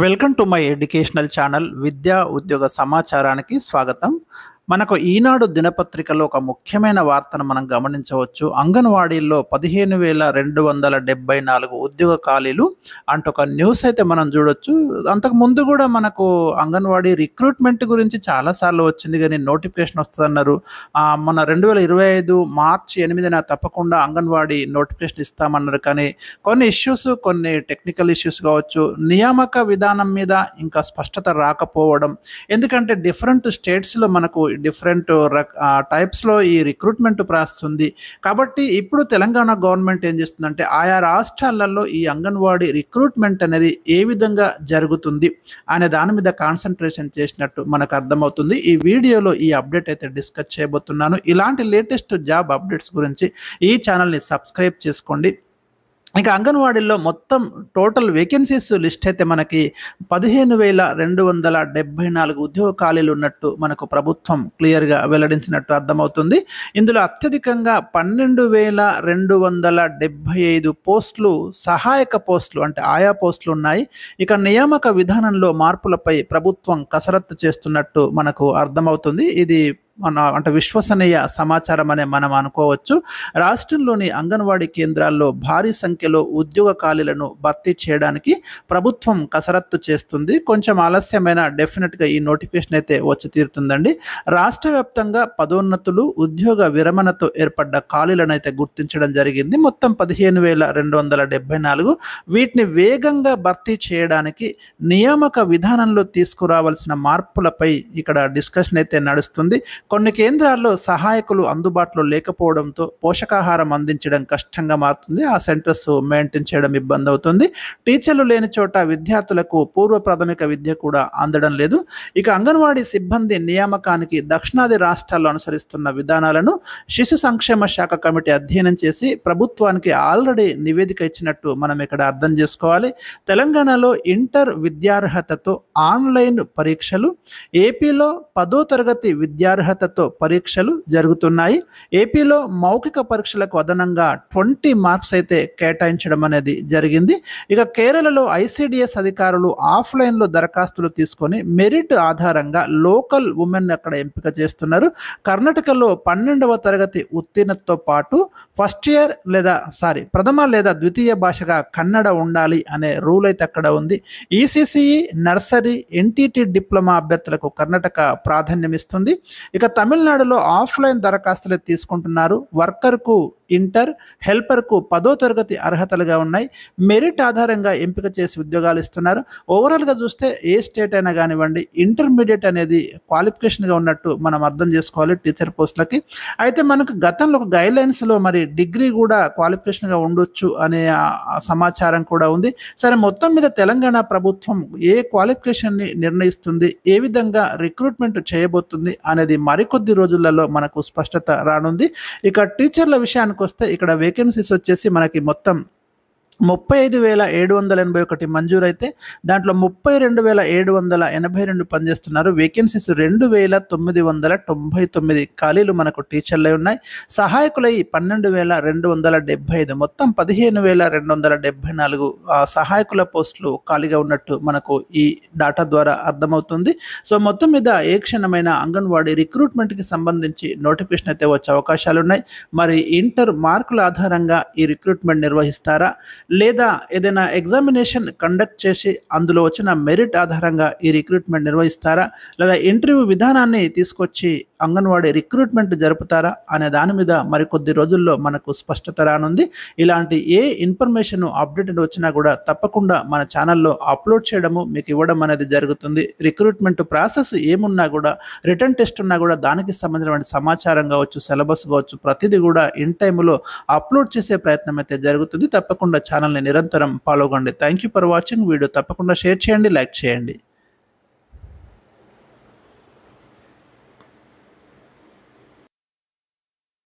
Welcome to my educational channel విద్యా ఉద్యోగ సమాచారానికి స్వాగతం. మనకు ఈనాడు దినపత్రికలో ఒక ముఖ్యమైన వార్తను మనం గమనించవచ్చు. అంగన్వాడీల్లో 15,274 ఉద్యోగ ఖాళీలు అంటూ ఒక న్యూస్ అయితే మనం చూడొచ్చు. అంతకు ముందు కూడా మనకు అంగన్వాడీ రిక్రూట్మెంట్ గురించి చాలాసార్లు వచ్చింది, కానీ నోటిఫికేషన్ వస్తుందన్నారు. మన 2025 మార్చి 8న తప్పకుండా అంగన్వాడీ నోటిఫికేషన్ ఇస్తామన్నారు. కానీ కొన్ని ఇష్యూస్, కొన్ని టెక్నికల్ ఇష్యూస్ కావచ్చు, నియామక విధానం మీద ఇంకా స్పష్టత రాకపోవడం. ఎందుకంటే డిఫరెంట్ స్టేట్స్లో మనకు డిఫరెంట్ టైప్స్లో ఈ రిక్రూట్మెంట్ ప్రాసెస్ ఉంది. కాబట్టి ఇప్పుడు తెలంగాణ గవర్నమెంట్ ఏం చేస్తుందంటే ఆయా రాష్ట్రాలలో ఈ అంగన్వాడీ రిక్రూట్మెంట్ అనేది ఏ విధంగా జరుగుతుంది అనే దాని మీద కాన్సన్ట్రేషన్ చేసినట్టు మనకు అర్థమవుతుంది. ఈ వీడియోలో ఈ అప్డేట్ అయితే డిస్కస్ చేయబోతున్నాను. ఇలాంటి లేటెస్ట్ జాబ్ అప్డేట్స్ గురించి ఈ ఛానల్ని సబ్స్క్రైబ్ చేసుకోండి. ఇక అంగన్వాడీలో మొత్తం టోటల్ వేకెన్సీస్ లిస్ట్ అయితే మనకి 15,274 ఉద్యోగ ఖాళీలు ఉన్నట్టు మనకు ప్రభుత్వం క్లియర్గా వెల్లడించినట్టు అర్థమవుతుంది. ఇందులో అత్యధికంగా 12,275 పోస్టులు సహాయక పోస్టులు అంటే ఆయా పోస్టులు ఉన్నాయి. ఇక నియామక విధానంలో మార్పులపై ప్రభుత్వం కసరత్తు చేస్తున్నట్టు మనకు అర్థమవుతుంది. ఇది అంటే విశ్వసనీయ సమాచారం అనే మనం అనుకోవచ్చు. రాష్ట్రంలోని అంగన్వాడీ కేంద్రాల్లో భారీ సంఖ్యలో ఉద్యోగ ఖాళీలను భర్తీ చేయడానికి ప్రభుత్వం కసరత్తు చేస్తుంది. కొంచెం ఆలస్యమైన డెఫినెట్గా ఈ నోటిఫికేషన్ అయితే వచ్చి తీరుతుందండి. రాష్ట్ర వ్యాప్తంగా పదోన్నతులు, ఉద్యోగ విరమణతో ఏర్పడ్డ ఖాళీలను అయితే గుర్తించడం జరిగింది. మొత్తం 15,274. వీటిని వేగంగా భర్తీ చేయడానికి నియామక విధానంలో తీసుకురావాల్సిన మార్పులపై ఇక్కడ డిస్కషన్ అయితే నడుస్తుంది. కొన్ని కేంద్రాల్లో సహాయకులు అందుబాటులో లేకపోవడంతో పోషకాహారం అందించడం కష్టంగా మారుతుంది. ఆ సెంటర్స్ మెయింటైన్ చేయడం ఇబ్బంది అవుతుంది. టీచర్లు లేని చోట విద్యార్థులకు పూర్వ ప్రాథమిక విద్య కూడా అందడం లేదు. ఇక అంగన్వాడీ సిబ్బంది నియామకానికి దక్షిణాది రాష్ట్రాల్లో అనుసరిస్తున్న విధానాలను శిశు సంక్షేమ శాఖ కమిటీ అధ్యయనం చేసి ప్రభుత్వానికి ఆల్రెడీ నివేదిక ఇచ్చినట్టు మనం ఇక్కడ అర్థం చేసుకోవాలి. తెలంగాణలో ఇంటర్ విద్యార్హతతో ఆన్లైన్ పరీక్షలు, ఏపీలో 10వ తరగతి విద్యార్హతతో పరీక్షలు జరుగుతున్నాయి. ఏపీలో మౌఖిక పరీక్షలకు అదనంగా 20 మార్క్స్ అయితే కేటాయించడం అనేది జరిగింది. ఇక కేరళలో ICDS అధికారులు ఆఫ్లైన్లో దరఖాస్తులు తీసుకొని మెరిట్ ఆధారంగా లోకల్ ఉమెన్ అక్కడ ఎంపిక చేస్తున్నారు. కర్ణాటకలో 12వ తరగతి ఉత్తీర్ణతతో పాటు ప్రథమ లేదా ద్వితీయ భాషగా కన్నడ ఉండాలి అనే రూల్ అయితే అక్కడ ఉంది. ECCE, నర్సరీ, NTT డిప్లొమా అభ్యర్థులకు కర్ణాటక ప్రాధాన్యం ఇస్తుంది. ఇక తమిళనాడులో ఆఫ్లైన్ దరఖాస్తులు తీసుకుంటున్నారు. వర్కర్కు ఇంటర్, హెల్పర్కు 10వ తరగతి అర్హతలుగా ఉన్నాయి. మెరిట్ ఆధారంగా ఎంపిక చేసి ఉద్యోగాలు ఇస్తున్నారు. ఓవరాల్గా చూస్తే ఏ స్టేట్ అయినా కానివ్వండి, ఇంటర్మీడియట్ అనేది క్వాలిఫికేషన్గా ఉన్నట్టు మనం అర్థం చేసుకోవాలి టీచర్ పోస్టులకి. అయితే మనకు గతంలో ఒక గైడ్లైన్స్లో మరి డిగ్రీ కూడా క్వాలిఫికేషన్గా ఉండొచ్చు అనే సమాచారం కూడా ఉంది. సరే, మొత్తం మీద తెలంగాణ ప్రభుత్వం ఏ క్వాలిఫికేషన్ని నిర్ణయిస్తుంది, ఏ విధంగా రిక్రూట్మెంట్ చేయబోతుంది అనేది మరికొద్ది రోజులలో మనకు స్పష్టత రానుంది. ఇక టీచర్ల విషయానికి వస్తే ఇక్కడ వేకెన్సీస్ వచ్చేసి మనకి మొత్తం 35,781 మంజూరైతే దాంట్లో 32,782 పనిచేస్తున్నారు. వేకెన్సీస్ 2,999 ఖాళీలు మనకు టీచర్లే ఉన్నాయి. సహాయకులై 12,275, మొత్తం 15,274 సహాయకుల పోస్టులు ఖాళీగా ఉన్నట్టు మనకు ఈ డాటా ద్వారా అర్థమవుతుంది. సో మొత్తం మీద ఏ క్షణమైన అంగన్వాడీ రిక్రూట్మెంట్కి సంబంధించి నోటిఫికేషన్ అయితే వచ్చే అవకాశాలు ఉన్నాయి. మరి ఇంటర్ మార్కుల ఆధారంగా ఈ రిక్రూట్మెంట్ నిర్వహిస్తారా, లేదా ఏదైనా ఎగ్జామినేషన్ కండక్ట్ చేసి అందులో వచ్చిన మెరిట్ ఆధారంగా ఈ రిక్రూట్మెంట్ నిర్వహిస్తారా, లేదా ఇంటర్వ్యూ విధానాన్ని తీసుకొచ్చి అంగన్వాడీ రిక్రూట్మెంట్ జరుపుతారా అనే దాని మీద మరికొద్ది రోజుల్లో మనకు స్పష్టత రానుంది. ఇలాంటి ఏ ఇన్ఫర్మేషన్ అప్డేటెడ్ వచ్చినా కూడా తప్పకుండా మన ఛానల్లో అప్లోడ్ చేయడము, మీకు ఇవ్వడం అనేది జరుగుతుంది. రిక్రూట్మెంట్ ప్రాసెస్ ఏమున్నా కూడా, రిటర్న్ టెస్ట్ ఉన్నా కూడా దానికి సంబంధించిన సమాచారం కావచ్చు, సిలబస్ కావచ్చు, ప్రతిదీ కూడా ఇన్ టైంలో అప్లోడ్ చేసే ప్రయత్నం అయితే జరుగుతుంది. తప్పకుండా ఛానల్ని నిరంతరం ఫాలో కండి. Thank you for watching. Video తప్పకుండా షేర్ చేయండి, లైక్ చేయండి.